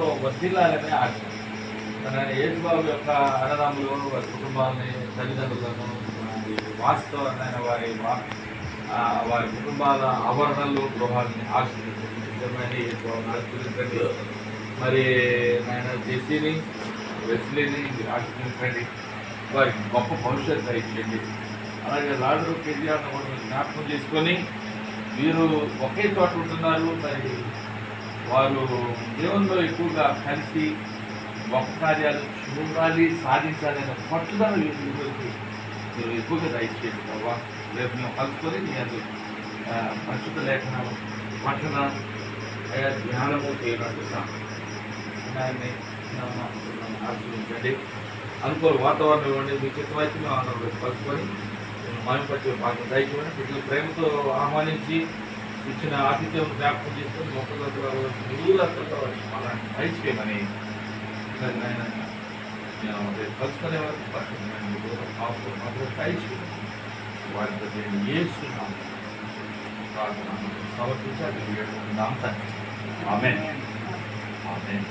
ఎంతో వర్ధిల్లాలని ఆశ. మన యేసుబాబు యొక్క అన్నదమ్ములు వారి కుటుంబాలని తల్లిదండ్రులను వాస్తవమైన వారి కుటుంబాల ఆవరణలు గృహాలని ఆశీర్వదించండి. నిజమైన యేసుబాబుని ఆశీర్వదించండి. మరి ఆయన జెస్సీని వెస్లీని మీరు ఆశీర్వదించండి. వారికి గొప్ప భవిష్యత్తు ఇచ్చేయండి. అలాగే లాజరు కేజీఆర్ను కూడా మీరు జ్ఞాపకం చేసుకొని వీరు ఒకే చోట ఉంటున్నారు. మరి వారు దేవుల్లో ఎక్కువగా కలిసి గొప్ప కార్యాలు చూడాలి, సాధించాలి అనే పట్టుదల వీరికి మీరు ఎక్కువగా దయచేయండి బాబా. రేపు మేము కలుసుకొని మీ అది పరిశుద్ధ లేఖనాలు పఠన ధ్యానము చేయడానికి ఆయన్ని ఆశీర్వదించండి. అనుకోని వాతావరణం ఇవ్వండి. మీ చిత్తమైతే మేము అందరం కలుసుకొని మాయపరిచే భాగం దయచేయండి. వీటిని ప్రేమతో ఆహ్వానించి ఇచ్చిన ఆతిథ్యం జ్ఞాపకం చేసుకొని మొక్కలతో నిలువులతో అలాంటి దయచేయమని కలుసుకునే వరకు పరిశుభ్రమైన దయచేయండి. వారితో నేను ఏసుకున్నాను ప్రార్థన సమర్పించాలి. Amen amen.